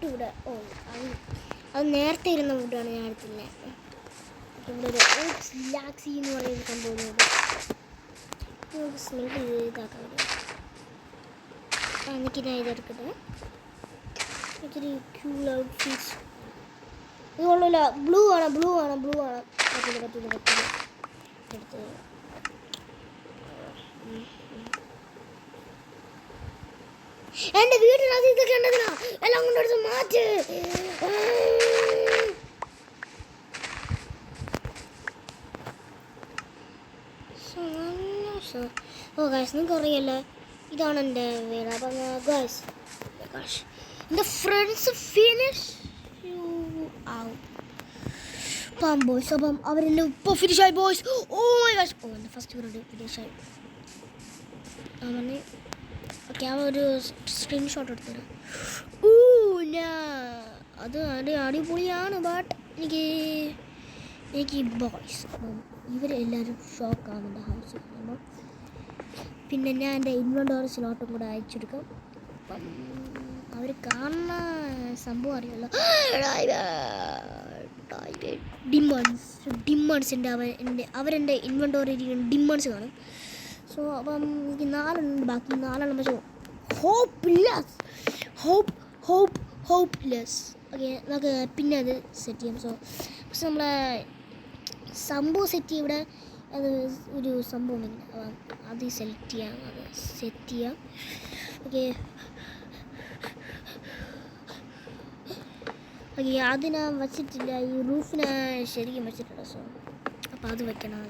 ഇവിടെ അത് നേരത്തെ ഇരുന്ന വുഡാണ് ഞാൻ എടുത്തില്ലേ. ഇവിടെ ഒരു ലാക്സി എന്ന് പറയുന്ന സംഭവമുണ്ട്. നമുക്ക് സ്മെൽറ്റ് ഇതാക്കാൻ പറ്റും. എനിക്ക് ഞാൻ ഇതെടുക്കട്ടെ. ഇച്ചിരി ക്യൂൾ ഔട്ട്ഫിറ്റ്സ് ഇത് കൊള്ളില്ല. ബ്ലൂ ആണ് പറ്റില്ല എടുത്ത് എൻ്റെ വീട്ടിനകത്ത് ഇതൊക്കെ ഉണ്ടെങ്കിലാ എല്ലാം കൊണ്ടെടുത്ത് മാറ്റ്. ഓ ഗായ്സ് നിങ്ങൾക്ക് അറിയല്ലേ ഇതാണ് എൻ്റെ വീട്. അപ്പം ഗായ്സ് എൻ്റെ ഫ്രണ്ട്സ് ഫിനിഷ് ആവും ബോയ്സ്. അപ്പം അവരെന്നെ ഇപ്പോൾ ഫിനിഷായി boys. Oh my guys. Oh എൻ്റെ ഫസ്റ്റ് വീട് ഫിനിഷായി. അവന് ഓക്കെ അവൻ ഒരു സ്ക്രീൻഷോട്ട് എടുത്തരും. അത് അടിപൊളിയാണ്. ബട്ട് എനിക്ക് ബോയ്സ് അപ്പം ഇവരെല്ലാവരും ഷോക്കാവുന്നുണ്ട് ഹൗസ് കാണുമ്പോൾ. പിന്നെ ഞാൻ എൻ്റെ ഇൻവെൻറ്ററി സ്ലോട്ടും കൂടെ അയച്ചെടുക്കും. അപ്പം അവർ കാണുന്ന സംഭവം അറിയാമല്ലോ. ഡിമ്മൺസിൻ്റെ അവരെൻ്റെ ഇൻവെൻറ്ററി ഡിമ്മൺസ് കാണും. സോ അപ്പം എനിക്ക് 4 ബാക്കി 4 പക്ഷേ ഹോപ്പ്ലെസ്. ഓക്കെ നമുക്ക് പിന്നെ അത് സെറ്റ് ചെയ്യാം. സോ പക്ഷെ നമ്മളെ സംഭവം സെറ്റ് ചെയ്യും. ഇവിടെ അത് ഒരു സംഭവം ഉണ്ടെങ്കിൽ അപ്പം അത് സെറ്റ് ചെയ്യാം. ഓക്കെ അത് ഞാൻ വച്ചിട്ടില്ല. ഈ റൂഫിനെ ശരിക്കും വെച്ചിട്ടില്ല. സോ അപ്പം അത് വെക്കണം.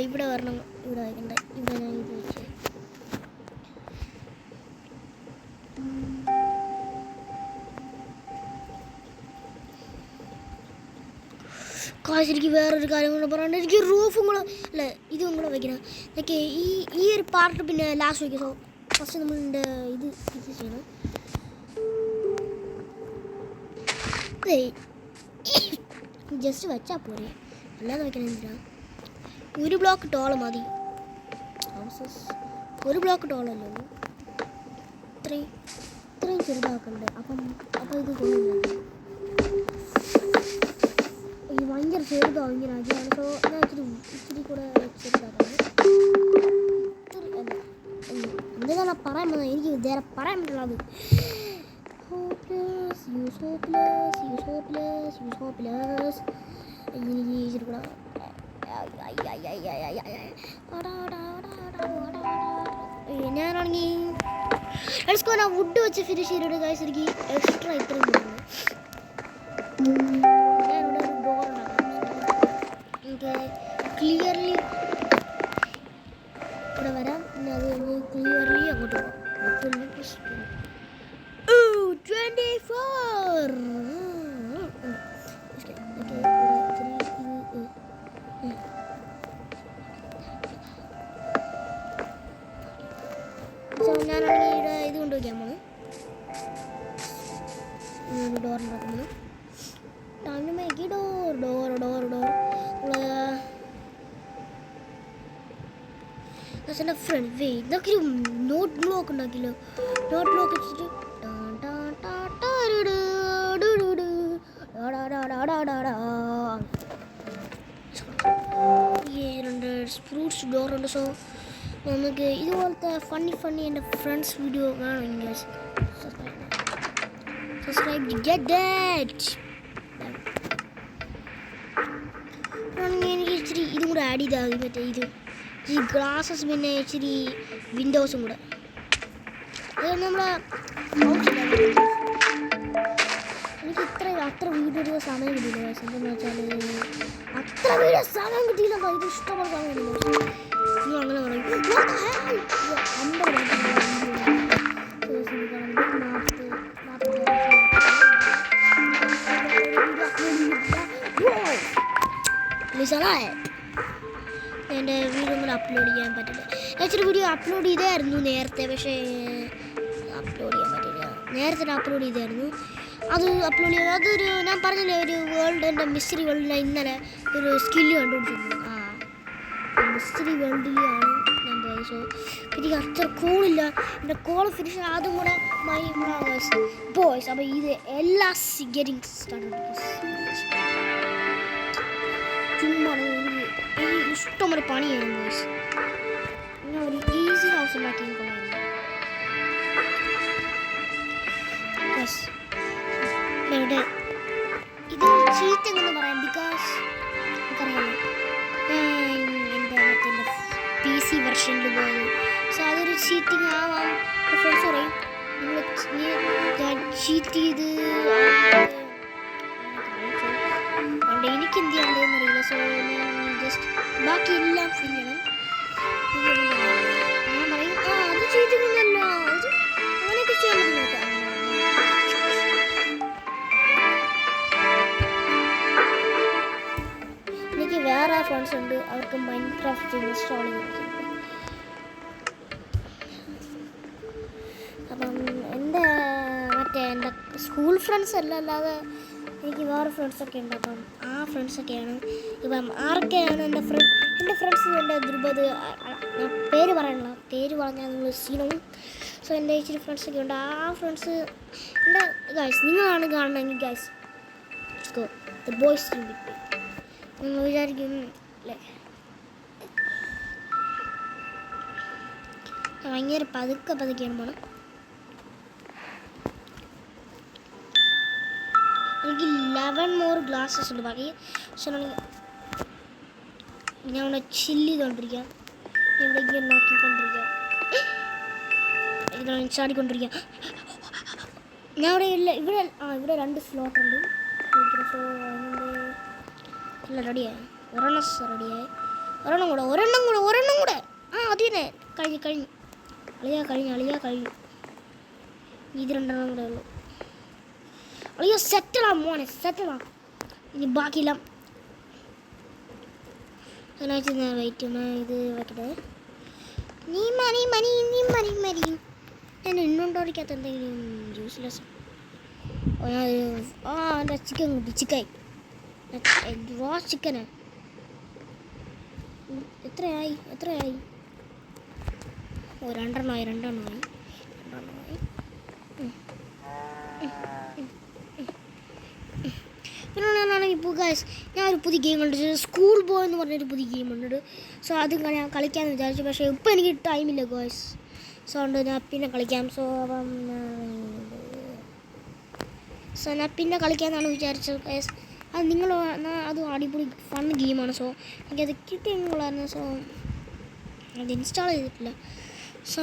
ഇവിടെ വരണം. ഇവിടെ വയ്ക്കണ്ട. ഇവിടെ ഞാൻ ഇത് വെച്ച് എനിക്ക് വേറൊരു കാര്യം കൂടെ പറയാണ്ട്. എനിക്ക് റൂഫും കൂടെ അല്ലേ ഇതും കൂടെ വയ്ക്കണം. എനിക്ക് ഈ ഒരു പാർട്ട് പിന്നെ ലാസ്റ്റ് വയ്ക്കാം. സോ ഫസ്റ്റ് നമ്മളിൻ്റെ ഇത് ചെയ്യണം. ജസ്റ്റ് വെച്ചാൽ പോരെ, അല്ലാതെ വയ്ക്കണം എന്തിനാ. 1 ബ്ലോക്ക് ടോള് മതി. ഹൗസസ് 1 ബ്ലോക്ക് ടോളല്ലേ ഉള്ളൂ. ഇത്രയും ചെറുതാക്കണ്ടേ. അപ്പം ഇത് കൊള്ളില്ല. ഈ ഭയങ്കര ചെറുതാവും ഇങ്ങനെ ആക്കിയാണ്. സോ ഞാൻ ഇച്ചിരി കൂടെ ചെറുതാക്കണം. എന്തിനാണ് പറയാൻ വന്നത് എനിക്ക് വേറെ പറയാൻ പറ്റുള്ളത്. യൂസ് ഹോപ്പ്ലെസ് എനിക്ക് ഇച്ചിരി കൂടെ ഞാനാണെങ്കിൽ ഞാൻ വുഡ് വെച്ച് ഫിനിഷ് ചെയ്തിട്ട് ഗൈസ് എനിക്ക് എക്സ്ട്രാ ഇത്രയും തോന്നുന്നു. ഞാനിവിടെ ഒരു ഡോർ ഉണ്ടാക്കാം. എനിക്ക് ക്ലിയർലി ഇവിടെ വരാം. പിന്നെ അത് കഴിഞ്ഞ് ക്ലിയർലി അങ്ങോട്ട് പോകാം. 24 ഞാനാണെങ്കിൽ ഇവിടെ ഇത് കൊണ്ടുവയ്ക്കാൻ പോണ്. ഡോർ ഉണ്ടാക്കുന്നത് ടൈമിലേക്ക് ഡോർ എൻ്റെ ഫ്രണ്ട് ഇതൊക്കെ ഒരു നോട്ട് ബ്ലോക്ക് ഉണ്ടാക്കിയല്ലോ. നോട്ട് ബ്ലോക്ക് വെച്ചിട്ട് ഫ്രൂട്ട്സ് ഡോറുണ്ട്. സോ നമുക്ക് ഇതുപോലത്തെ ഫണ്ണി എൻ്റെ ഫ്രണ്ട്സ് വീഡിയോ കാണുമെങ്കിൽ സബ്സ്ക്രൈബ് ഗെറ്റ് ദാറ്റ്. എനിക്ക് ഇച്ചിരി ഇതും കൂടെ ആഡ് ചെയ്താൽ മതി. മറ്റേ ഈ ഗ്ലാസസ് പിന്നെ ഇച്ചിരി വിൻഡോസും കൂടെ. അത് നമ്മളെ എനിക്ക് അത്ര വീഡിയോ സമയം കിട്ടിയില്ല. എന്താണെന്ന് വെച്ചാൽ അത്ര വീഡിയോ സമയം കിട്ടിയില്ല. ഇത് ഇഷ്ടമുള്ള സമയം കിട്ടില്ല. നിങ്ങൾ അങ്ങനെ പറയും. എൻ്റെ വീഡിയോ ഒന്നും അപ്ലോഡ് ചെയ്യാൻ പറ്റില്ല. ഇച്ചിരി വീഡിയോ അപ്ലോഡ് ചെയ്തായിരുന്നു നേരത്തെ, പക്ഷേ അപ്ലോഡ് ചെയ്യാൻ പറ്റില്ല. നേരത്തെ അപ്ലോഡ് ചെയ്തായിരുന്നു, അത് അപ്ലോഡ് ചെയ്ത് അതൊരു ഞാൻ പറഞ്ഞില്ലേ ഒരു വേൾഡ് എൻ്റെ മിസ്റ്ററി വേൾഡിലെ ഇന്നലെ ഒരു സ്കില്ല് കണ്ടുപിടിച്ചിരുന്നു. മിസ്റ്ററി വേൾഡിലാണ് ഞാൻ പോയത്. സോ എനിക്ക് അത്ര കോളില്ല, എൻ്റെ കോൾ ഫിനിഷ് അതും കൂടെ മൈ ബോയ്സ്. അപ്പോൾ ഇത് എല്ലാ ഗെറ്റിംഗ് സ്റ്റാർട്ടഡ്. ചുമ്മാ എനിക്ക് ഇഷ്ടംപോലെ പണിയാണ് ബോയ്സ്. ഞാൻ ഒരു ഈസി ഹൗസ് ഉണ്ടാക്കി ഇവിടെ ഇത് ചീറ്റ് എങ്ങനെ പറയാം, ബിക്കോസ് നമുക്കറിയാമല്ലോ എൻ്റെ മറ്റേ PC വെർഷനിൽ പോയത്. സോ അതൊരു ചീറ്റിങ് ആവാം. ഫ്രണ്ട്സ് പറയും ഞാൻ ചീറ്റ് ചെയ്ത് അതുകൊണ്ട് എനിക്ക് എന്ത് ചെയ്യേണ്ടതെന്ന് അറിയില്ല. സോ ഞാൻ ജസ്റ്റ് ബാക്കി എല്ലാം ഫിൽ ചെയ്യണം. ഞാൻ പറയും അത് ചീറ്റിങ് ഒന്നല്ല, അത് അങ്ങനെയൊക്കെ ചെയ്യാൻ പറ്റും നോക്കാം. എനിക്ക് വേറെ ഫ്രണ്ട്സ് ഉണ്ട്, അവർക്ക് മൈൻക്രാഫ്റ്റ് ഇൻസ്റ്റാൾ ചെയ്തിട്ടുണ്ട്. അപ്പം എൻ്റെ സ്കൂൾ ഫ്രണ്ട്സ് അല്ലാതെ എനിക്ക് വേറെ ഫ്രണ്ട്സൊക്കെ ഉണ്ട്. അപ്പം ആ ഫ്രണ്ട്സൊക്കെയാണ് ഇപ്പം ആരൊക്കെയാണ് എൻ്റെ ഫ്രണ്ട്സ്. എൻ്റെ ധ്രുപത്, ഞാൻ പേര് പറയണില്ല, പേര് പറഞ്ഞാൽ നിങ്ങൾ സീനവും. സോ എൻ്റെ ഇച്ചിരി ഫ്രണ്ട്സൊക്കെ ഉണ്ട്. ആ ഫ്രണ്ട്സ് എൻ്റെ ഗൈസ് നിങ്ങളാണ് കാണണമെങ്കിൽ guys the boys team with നിങ്ങൾ വിചാരിക്കും അല്ലേ ഭയങ്കര പതുക്കെയാണ് പോണം. എനിക്ക് 11 more ഗ്ലാസ്സസ് ഉണ്ട് ബാക്കി. പക്ഷേ ഞാൻ ഇവിടെ ചില്ല് ചെയ്തുകൊണ്ടിരിക്കാം, ഇവിടെ നോക്കിക്കൊണ്ടിരിക്കാം, ഇവിടെ ചാടിക്കൊണ്ടിരിക്കാം. ഞാൻ ഇവിടെ 2 സ്ലോട്ട് ഉണ്ട്. സോ എല്ലാം റെഡിയായി, റെഡിയായി. ഒരെണ്ണം കൂടെ അത് തന്നെ കഴിഞ്ഞു. ഇത് 2 കൂടെ ഉള്ളൂ. അളിയോ സെറ്റിലാം മോനെ, സെറ്റിലാം. ഇനി ബാക്കിയെല്ലാം അതിനായിട്ട് ഞാൻ വെയിറ്റ് ഇത് വെക്കട്ടെ. നീ മരി ഞാൻ ഇന്നുണ്ടോടിക്കാത്ത എന്തെങ്കിലും യൂസ്ലെസ്. എൻ്റെ ചിക്കൻ റോ ചിക്കന് എത്രയായി? രണ്ടെണ്ണമായി. പിന്നെ ഇപ്പോൾ ഗൈസ് ഞാൻ ഒരു പുതിയ ഗെയിം കണ്ടിട്ട് സ്കൂൾ ബോയ് എന്ന് പറഞ്ഞൊരു പുതിയ ഗെയിം ഉണ്ട്. സോ അത് ഞാൻ കളിക്കാമെന്ന് വിചാരിച്ചു, പക്ഷേ ഇപ്പോൾ എനിക്ക് ടൈമില്ല ഗൈസ്. സോ അതുകൊണ്ട് ഞാൻ പിന്നെ കളിക്കാം. ഞാൻ പിന്നെ കളിക്കാമെന്നാണ് വിചാരിച്ചത് ഗൈസ്. അത് അടിപൊളി ഫൺ ഗെയിമാണ്. സോ എനിക്കത് കിട്ടിയെന്നുള്ളായിരുന്നു. സോ അത് ഇൻസ്റ്റാൾ ചെയ്തിട്ടില്ല. സോ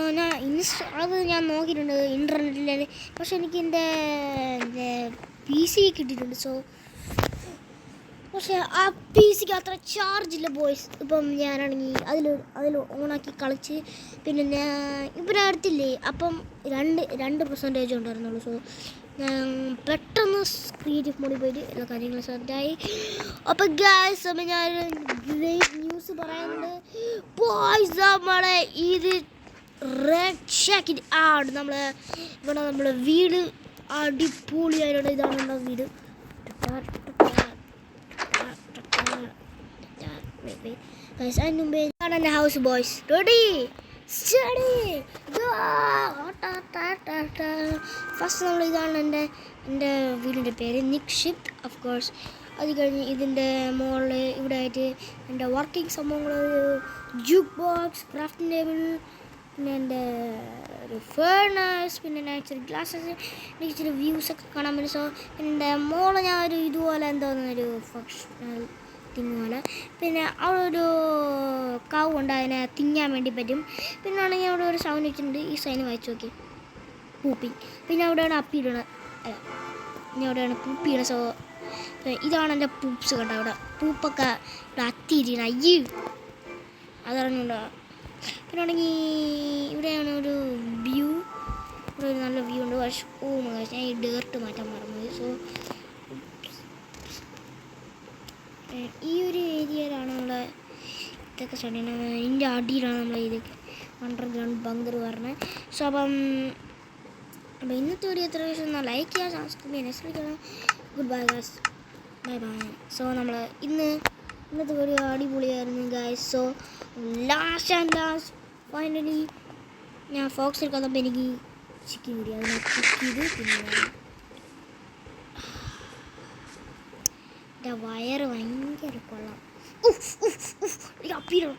അത് ഞാൻ നോക്കിയിട്ടുണ്ട് ഇൻ്റർനെറ്റിൽ, പക്ഷെ എനിക്ക് എൻ്റെ PC കിട്ടിയിട്ടുണ്ട്. സോ പക്ഷേ ആ PC അത്ര ചാർജ് ഇല്ല ബോയ്സ്. ഇപ്പം ഞാനാണെങ്കിൽ അതിൽ ഓണാക്കി കളിച്ച് പിന്നെ ഇപ്പം അടുത്തില്ലേ, അപ്പം 2% ഉണ്ടായിരുന്നുള്ളൂ. സോ ഞാൻ പെട്ടെന്ന് ക്രിയേറ്റീവ് മോഡിൽ പോയിട്ട് എല്ലാ കാര്യങ്ങളും സെറ്റായി. അപ്പം ഗൈസ് അപ്പം ഞാനൊരു ഗ്രേറ്റ് ന്യൂസ് പറയാനുണ്ട് ബോയ്സ്. നമ്മളെ ഇത് ചെക്ക് ഇറ്റ് ഔട്ട്. നമ്മളെ വീട് അടിപൊളിയായിട്ടുണ്ട്. ഇതാണ് നമ്മുടെ വീട്. ഇതാണ് എൻ്റെ house boys. Ready steady first ഇതാണ് എൻ്റെ വീടിൻ്റെ പേര് നിക്ഷിപ്ത് ഓഫ് കോഴ്സ്. അത് കഴിഞ്ഞ് ഇതിൻ്റെ മുകളിൽ ഇവിടെ ആയിട്ട് എൻ്റെ വർക്കിംഗ് സംഭവങ്ങൾ, ജൂക്ക് ബോക്സ്, ക്രാഫ്റ്റിംഗ് ടേബിൾ, പിന്നെ എൻ്റെ ഒരു ഫേർണസ്, പിന്നെ ഇച്ചിരി ഗ്ലാസ്സസ്, എനിക്ക് ഇച്ചിരി വ്യൂസൊക്കെ കാണാൻ പറ്റും. സോ പിന്നെ എൻ്റെ മോളെ ഞാൻ ഒരു ഇതുപോലെ എന്തോന്നൊരു ഫങ്ഷണൽ തിങ് പോലെ, പിന്നെ അവിടെ ഒരു കൗ ഉണ്ട്, അതിനെ തിന്നാൻ വേണ്ടി പറ്റും. പിന്നെ ആണെങ്കിൽ അവിടെ ഒരു സൗണ്ട് വെച്ചിട്ടുണ്ട്, ഈ സൈന് വായിച്ചു നോക്കി, പൂപ്പി. പിന്നെ അവിടെയാണ് അപ്പിയിടണത്, പിന്നെ അവിടെയാണ് പൂപ്പിയിടണം. സോ ഇതാണ് എൻ്റെ പൂപ്സ് കേട്ടോ. അവിടെ പൂപ്പൊക്കെ ഇവിടെ അത്തിയിടണം. അയ്യോ അതറിഞ്ഞുണ്ടോ. പിന്നെ ആണെങ്കിൽ ഇവിടെയാണ് ഒരു വ്യൂ, ഇവിടെ ഒരു നല്ല വ്യൂ ഉണ്ട്. പക്ഷേ ഞാൻ ഈ ഡേർട്ട് മാറ്റാൻ മറന്നു. സോ ഈ ഒരു ഏരിയയിലാണ് നമ്മളെ ഇതൊക്കെ സ്റ്റാർട്ട് ചെയ്യുന്നത്. ഇതിൻ്റെ അടിയിലാണ് നമ്മൾ ഇതൊക്കെ അണ്ടർഗ്രൗണ്ട് ബങ്കർ പറഞ്ഞത്. സോ അപ്പം ഇന്നത്തെ വീഡിയോ എത്ര ദിവസം ലൈക്ക് ചെയ്യുക, സബ്സ്ക്രൈബ് ചെയ്യാൻ ശ്രമിക്കണം. Good bye guys, bye bye. So നമ്മൾ ഇന്നത്തെ വീഡിയോ അടിപൊളിയായിരുന്നു ഗൈസ്. സോ ലാസ്റ്റ് ഫൈനലി ഞാൻ ഫോക്സിൽ കണ്ടപ്പോൾ എനിക്ക് ചിക്കൻ വീഡിയോ അതിനെ കുക്ക് ചെയ്ത് തിന്നുകയാണ്. എൻ്റെ വയറ് ഭയങ്കര കൊള്ളാം. അപ്പീരണം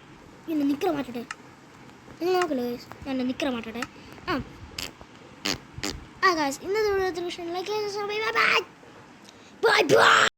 എന്നെ നിക്കറ മാറ്റട്ടെ, നിങ്ങൾ നോക്കല്ലോ ഗൈസ്, ഞാൻ എൻ്റെ നിക്കറ മാറ്റട്ടെ. ഗൈസ് ഇന്നത്തെ വീഡിയോ ലൈക്ക് ബൈ ബൈ.